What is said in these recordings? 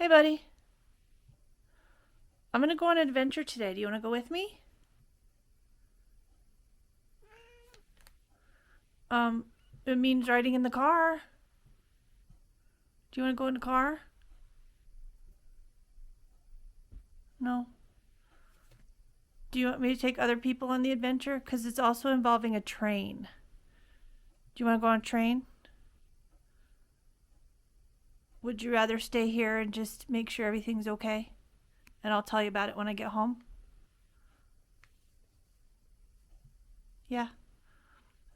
Hey, buddy. I'm gonna go on an adventure today. Do you want to go with me? It means riding in the car. Do you want to go in the car? No. Do you want me to take other people on the adventure? Because it's also involving a train. Do you want to go on a train? Would you rather stay here and just make sure everything's okay? And I'll tell you about it when I get home. Yeah.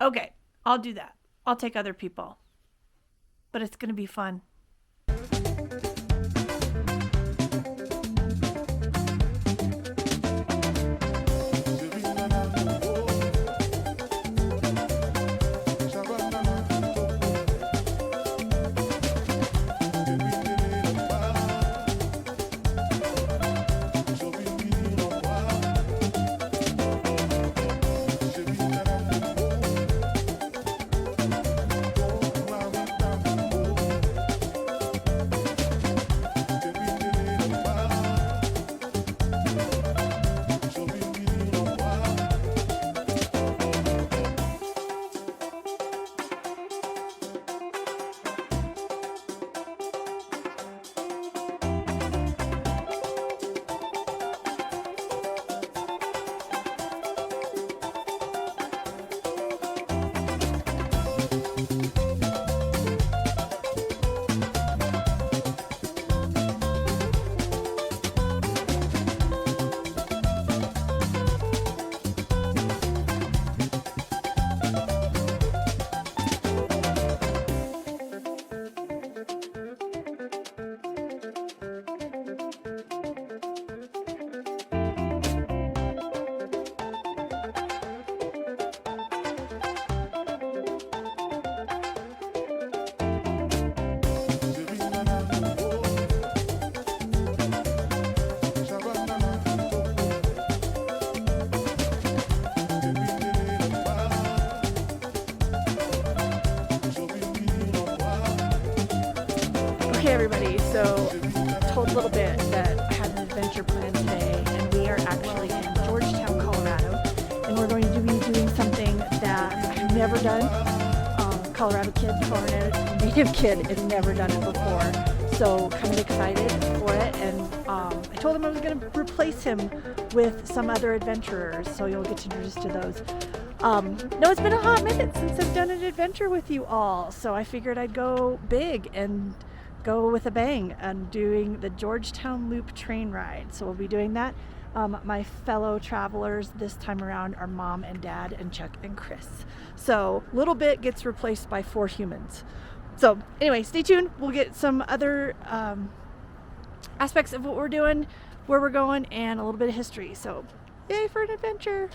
Okay, I'll do that. I'll take other people. But it's going to be fun. Okay, everybody, so I told a little bit that I had an adventure planned today, and we are actually in Georgetown, Colorado, and we're going to be doing something that I've never done. Colorado native kid has never done it before, so kind of excited for it, and I told him I was going to replace him with some other adventurers, so you'll get introduced to those. No, it's been a hot minute since I've done an adventure with you all, so I figured I'd go big and go with a bang and doing the Georgetown Loop train ride. So we'll be doing that. My fellow travelers this time around are Mom and Dad and Chuck and Chris. So little bit gets replaced by 4 humans. So anyway, stay tuned. We'll get some other aspects of what we're doing, where we're going, and a little bit of history. So yay for an adventure.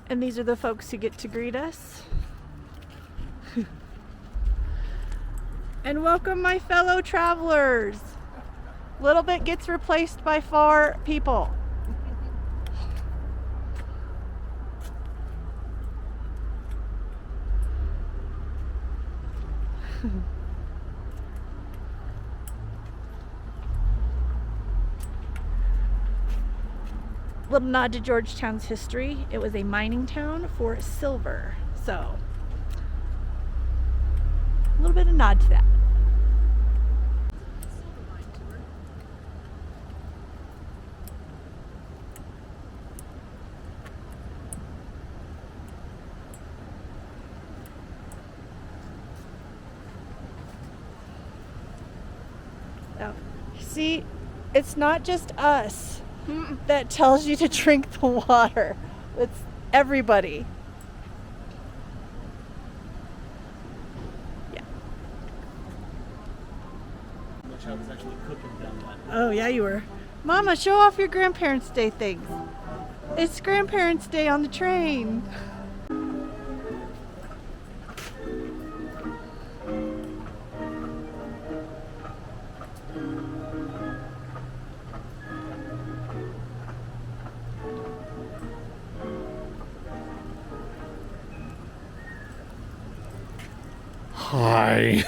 And these are the folks who get to greet us. And welcome my fellow travelers. Little bit gets replaced by 4 people. Little nod to Georgetown's history. It was a mining town for silver. So, a little bit of nod to that. Oh, see, it's not just us that tells you to drink the water. It's everybody. Yeah. I was actually cooking down that. Oh, yeah, you were. Mama, show off your Grandparents' Day things. It's Grandparents' Day on the train. Hi.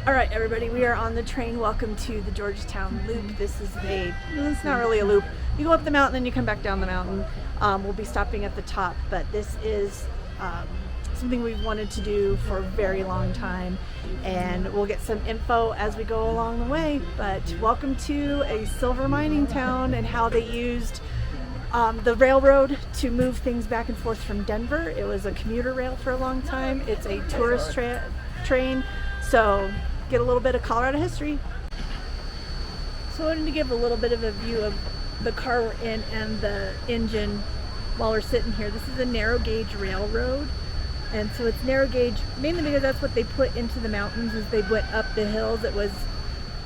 All right, everybody, we are on the train. Welcome to the Georgetown Loop. This is it's not really a loop. You go up the mountain, then you come back down the mountain. We'll be stopping at the top, but this is something we've wanted to do for a very long time, and we'll get some info as we go along the way. But welcome to a silver mining town and how they used the railroad to move things back and forth from Denver. It was a commuter rail for a long time. It's a tourist train, so get a little bit of Colorado history. So I wanted to give a little bit of a view of the car we're in and the engine while we're sitting here. This is a narrow gauge railroad, and so it's narrow gauge mainly because that's what they put into the mountains. As they went up the hills, it was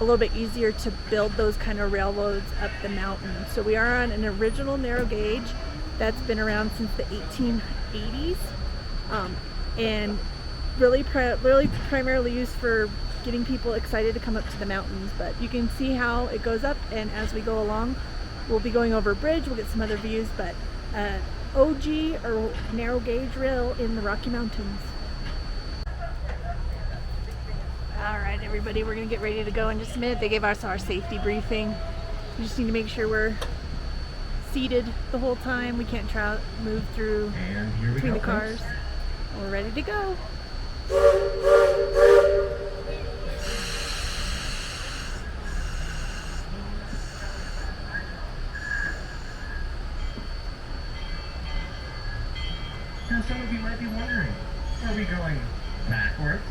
a little bit easier to build those kind of railroads up the mountain. So we are on an original narrow gauge that's been around since the 1880s, and really primarily used for getting people excited to come up to the mountains. But you can see how it goes up, and as we go along, we'll be going over a bridge. We'll get some other views, but OG or narrow gauge rail in the Rocky Mountains. All right, everybody, we're gonna get ready to go in just a minute. They gave us our safety briefing. We just need to make sure we're seated the whole time. We can't move through between the cars. We're ready to go. Now some of you might be wondering, are we going backwards?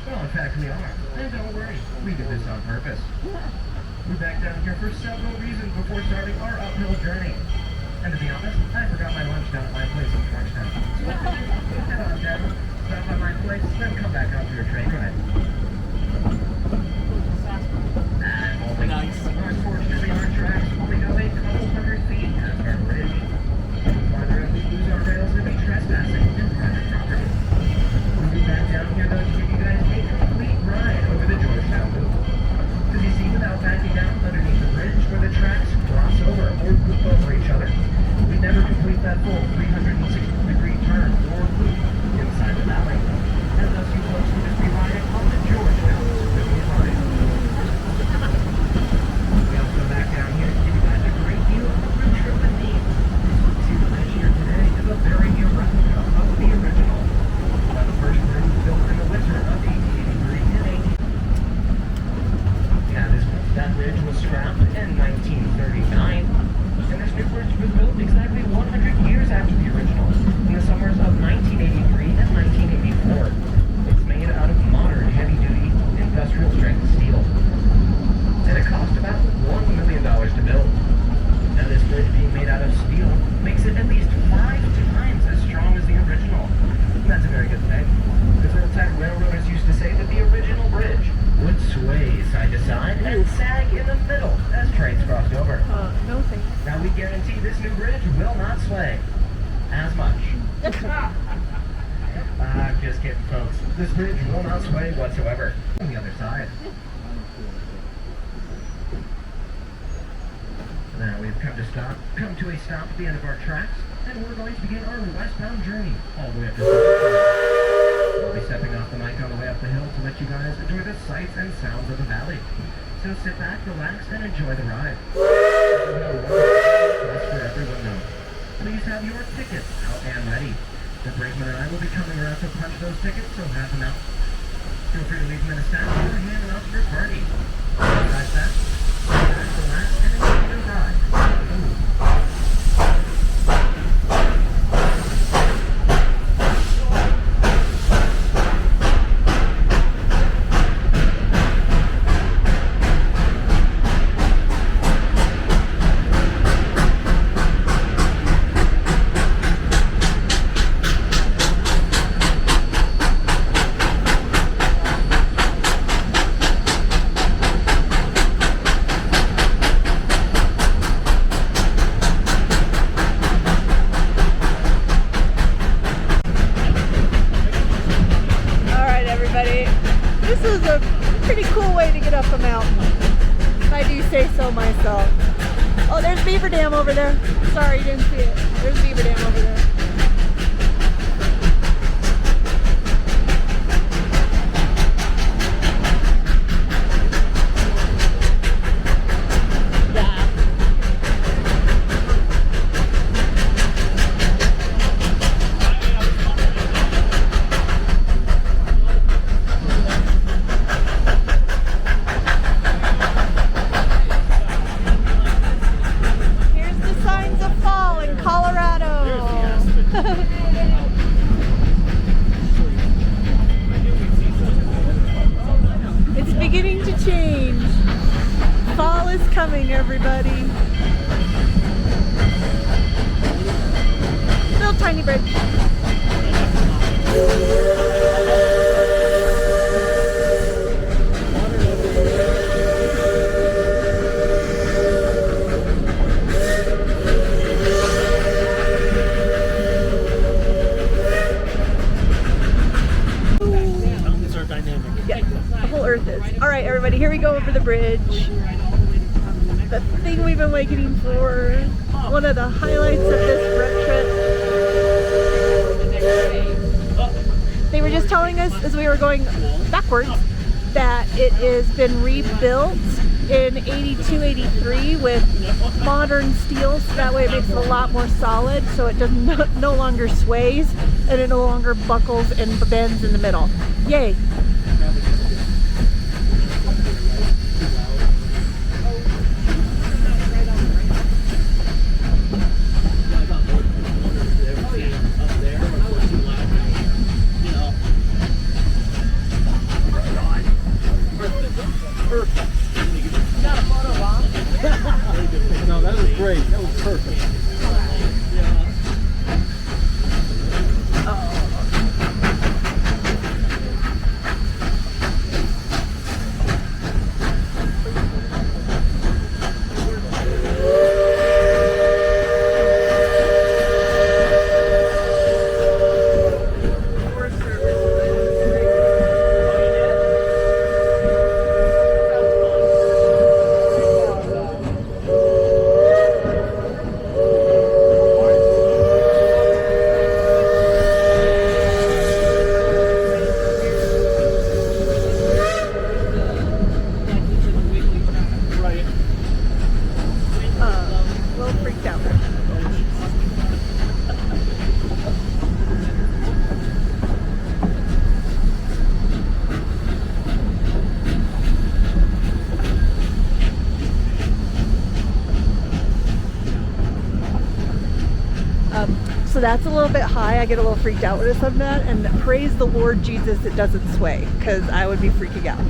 Well, in fact we are. And don't worry, we did this on purpose. We're back down here for several reasons before starting our uphill journey. And to be honest, I forgot my lunch down at my place in Georgetown. So head on down, stop by my place, then come back out for your train ride. Nice. Unfortunately, our tracks only go a couple hundred feet past our bridge. Farther if we lose our rails, we'll be trespassing in private property. We'll be back down here though to give you guys a complete ride over the Georgetown Loop. Because you see, without backing down underneath the bridge where the tracks cross over or loop over each other, we never complete that full 360-degree turn or loop inside the valley. And thus you folks will just be riding on the Georgetown Loop line. We also come back down here to give you guys a great view of the road trip indeed. See, the bridge here today is a very near replica of the original. The first bridge was built in the winter of 1883 and 18. Now that bridge was scrapped in 1939, and this new bridge was built exactly 100 years after the original, in the summers of 1983 and 1984. It's made out of modern heavy-duty industrial strength steel, and it cost about $1 million to build. Now this bridge being made out of steel makes it at least 5 times as strong as the original. And that's a very good thing, because old-time railroaders used to say that the original bridge would sway side to side and sag in the middle as trains crossed over. No thanks. Now we guarantee this new bridge will not sway as much. Just kidding, folks. This bridge will not sway whatsoever. On the other side. Now we've come to a stop at the end of our tracks, and we're going to begin our westbound journey all the way up to Georgetown. We'll be stepping off the mic on the way up the hill to let you guys enjoy the sights and sounds of the valley. So sit back, relax, and enjoy the ride. That's for everyone though. Please have your tickets out and ready. The brakeman and I will be coming around to punch those tickets, so have them out. Feel free to leave them in a stack or hand them out to your party. Besides that, sit back, relax, and enjoy the ride. This is a pretty cool way to get up a mountain, if I do say so myself. Oh, there's Beaver Dam over there. Sorry, you didn't see it. There's Beaver Dam over there. change. Fall is coming, everybody. Little tiny bridge. Mountains are dynamic. Yeah, the whole earth is. All right, everybody, here we go over the bridge. The thing we've been waiting for. One of the highlights of this road trip. They were just telling us as we were going backwards that it has been rebuilt in 82, 83 with modern steel, so that way it makes it a lot more solid, so it does no longer sways and it no longer buckles and bends in the middle. Yay! No, that was great. That was perfect. So that's a little bit high. I get a little freaked out with some of that, and praise the Lord Jesus it doesn't sway, because I would be freaking out.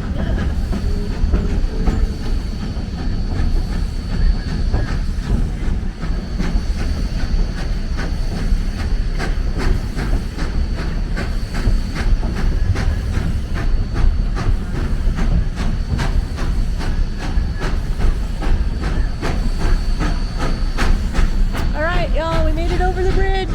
All right, y'all, we made it over the bridge.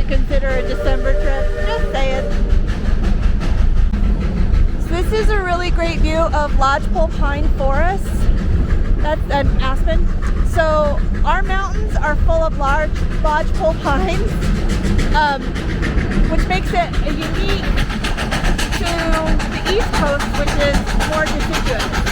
Consider a December trip, just saying. So this is a really great view of lodgepole pine forest. That's an aspen. So our mountains are full of large lodgepole pines, which makes it unique to the East Coast, which is more deciduous.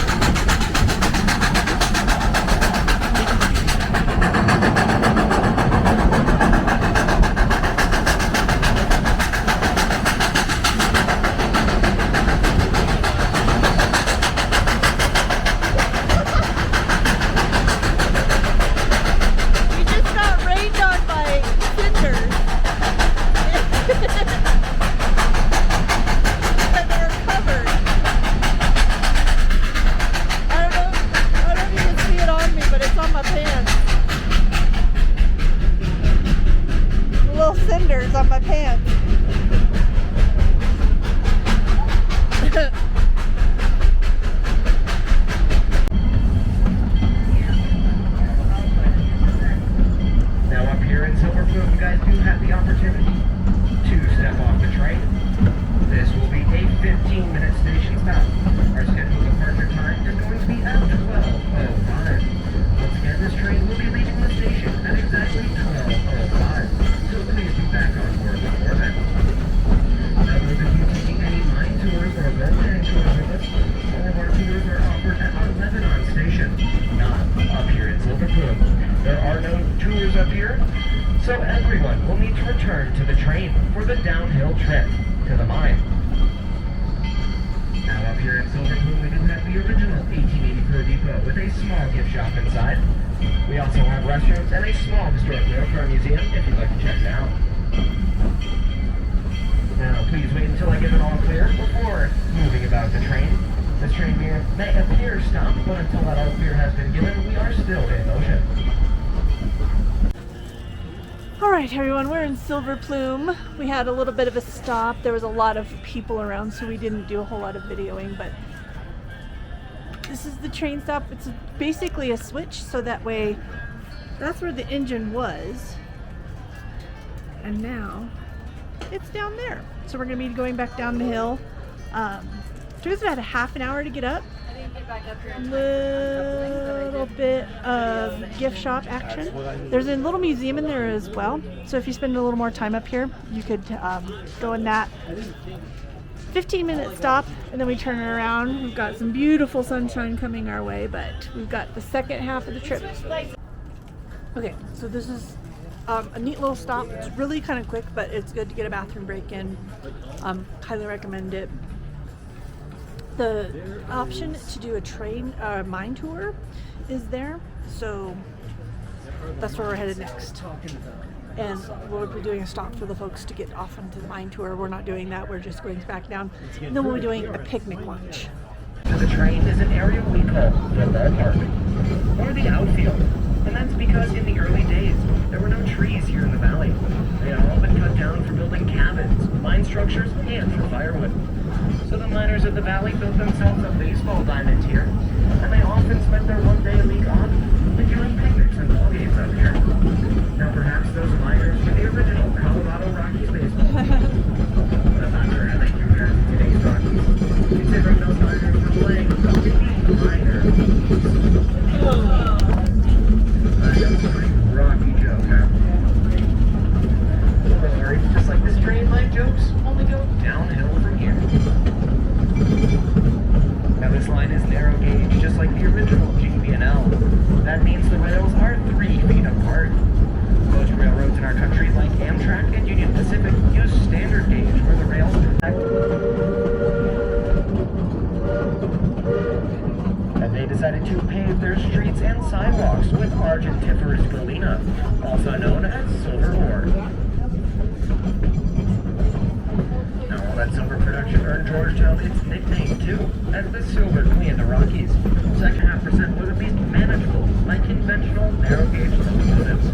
visit and tour with us, all of our tours are offered at our Lebanon station, not up here in Silver Plume. There are no tours up here, so everyone will need to return to the train for the downhill trip to the mine. Now up here in Silver Plume, we do have the original 1884 depot with a small gift shop inside. We also have restrooms and a small historic railcar museum if you'd like to check it out. Now, please wait until I give it all clear before moving about the train. This train here may appear stopped, but until that all clear has been given, we are still in motion. All right, everyone, we're in Silver Plume. We had a little bit of a stop. There was a lot of people around, so we didn't do a whole lot of videoing, but this is the train stop. It's basically a switch, so that way, that's where the engine was. And now, it's down there. So we're gonna be going back down the hill. Took us about a half an hour to get up. A little bit of gift shop action. There's a little museum in there as well. So if you spend a little more time up here, you could go in that. 15-minute stop, and then we turn it around. We've got some beautiful sunshine coming our way, but we've got the second half of the trip. Okay, so this is a neat little stop. It's really kind of quick, but it's good to get a bathroom break in. Highly recommend it. The option to do a mine tour is there, so that's where we're headed next. And we'll be doing a stop for the folks to get off onto the mine tour. We're not doing that, we're just going back down. And then we'll be doing a picnic lunch. The train is an area we call the ballpark, or the outfield. And that's because in the early days, there were no trees here in the valley. They had all been cut down for building cabins, mine structures, and for firewood. So the miners of the valley built themselves a baseball diamond here, and they often spent their one day a week off enjoying picnics and ball games up here. Now perhaps those miners were the original Colorado Rockies baseball team. But I'm not sure how they compare to today's Rockies, considering those miners were playing the minor. That was a pretty rocky joke, huh? Don't worry, just like this train, my jokes only go downhill from here. Now this line is narrow gauge, just like the original GB&L. That means the rails are 3 feet apart. Most railroads in our country, like Amtrak and Union Pacific, use standard gauge where the rails and they decided to pave their streets and sidewalks with argentiferous galena, also known as silver ore. Now all that silver production earned Georgetown its nickname too, as the Silver Queen of the Rockies. Second half percent was at least manageable by conventional narrow gauge locomotives.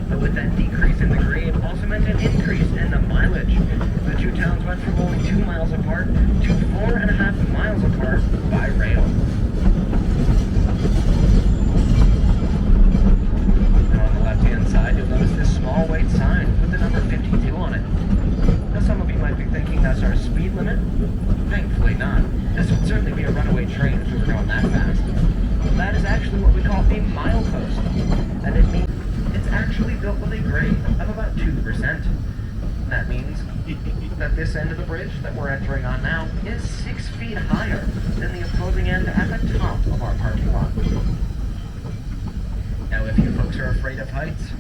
But with that decrease in the grade also meant an increase in the mileage. The two towns went from only 2 miles apart to 4.5 miles apart by rail. Now on the left-hand side, you'll notice this small white sign with the number 52 on it. Now some of you might be thinking that's our speed limit. Thankfully not. This would certainly be a runaway train if we were going that fast. That is actually what we call a milepost, and it means it's actually built with a grade of about 2%. That means that this end of the bridge that we're entering on now is 6 feet higher than the opposing end at the top of our parking lot. Now if you folks are afraid of heights,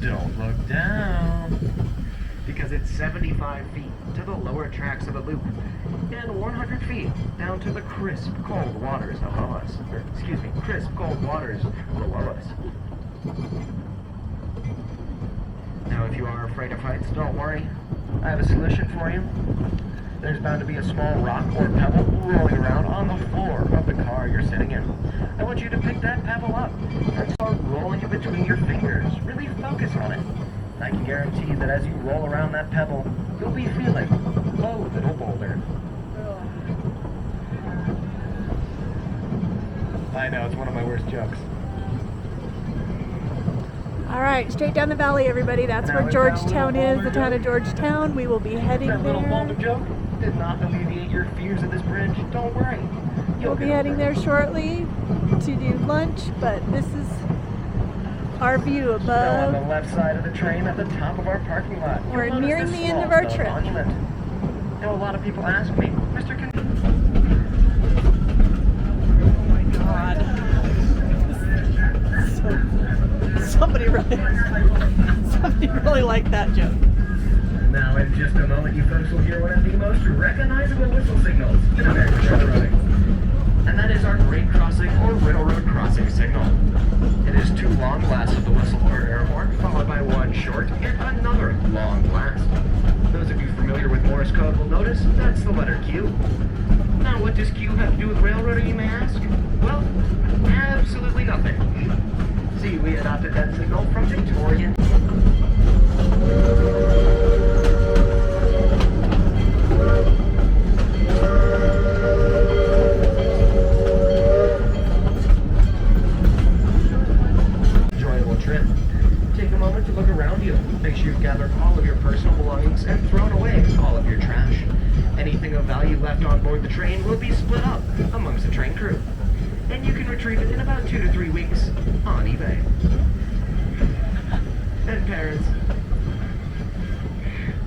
don't look down, because it's 75 feet to the lower tracks of the loop, and 100 feet down to the crisp, cold waters above us. Or, excuse me, crisp, cold waters below us. Now, if you are afraid of heights, don't worry. I have a solution for you. There's bound to be a small rock or pebble rolling around on the floor of the car you're sitting in. I want you to pick that pebble up and start rolling it between your fingers. Really focus on it. I can guarantee that as you roll around that pebble, you'll be feeling, oh, little boulder. I know, it's one of my worst jokes. All right, straight down the valley, everybody. That's where Georgetown is, the town of Georgetown. We will be heading there. That little boulder joke did not alleviate your fears of this bridge. Don't worry. We'll be heading there shortly to do lunch, but this is our view above. Now on the left side of the train at the top of our parking lot. We're nearing the end of our trip. Monument. Now, a lot of people ask me, Mr. Oh my god. Somebody really liked that joke. Now, in just a moment, you folks will hear one of the most recognizable whistle signals in American railroading. And that is our grade crossing or railroad crossing signal. It is 2 long blasts of the whistle or air horn, followed by 1 short and another long blast. Those of you familiar with Morse code will notice that's the letter Q. Now, what does Q have to do with railroading, you may ask? Well, absolutely nothing. See, we adopted that signal from Victorian. Enjoyable trip. Take a moment to look around you. Make sure you've gathered all of your personal belongings and thrown away all of your trash. Anything of value left on board the train will be split up amongst the train crew. And you can retrieve it in about 2 to 3 weeks on eBay.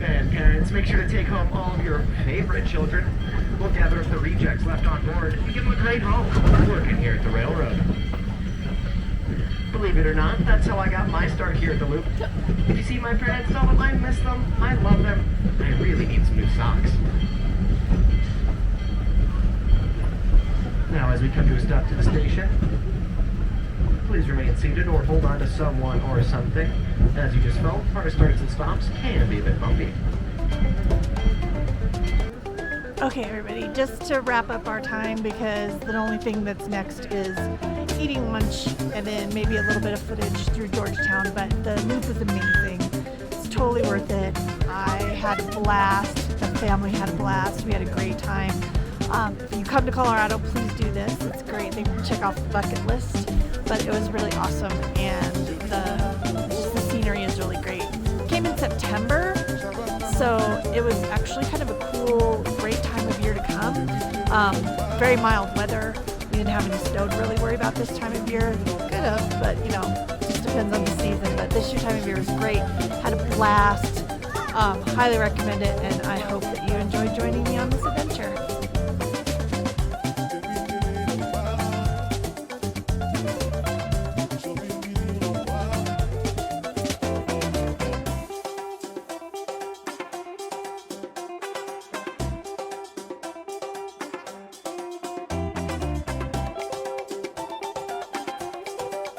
And parents, make sure to take home all of your favorite children. We'll gather up the rejects left on board and give them a great home working here at the railroad. Believe it or not, that's how I got my start here at the Loop. If you see my parents, tell them I miss them, I love them, I really need some new socks. Now, as we come to a stop to the station, please remain seated or hold on to someone or something. As you just felt, our starts and stops can be a bit bumpy. Okay, everybody, just to wrap up our time, because the only thing that's next is eating lunch and then maybe a little bit of footage through Georgetown, but the Loop was amazing. It's totally worth it. I had a blast. The family had a blast. We had a great time. If you come to Colorado, please do this. It's a great thing to check off the bucket list, but it was really awesome, and the scenery is really great. It came in September, so it was actually kind of a cool, great time of year to come. Very mild weather. We didn't have any snow to really worry about this time of year. Could have, but you know, it just depends on the season. But this time of year was great. Had a blast. Highly recommend it, and I hope that you enjoyed joining me on this adventure.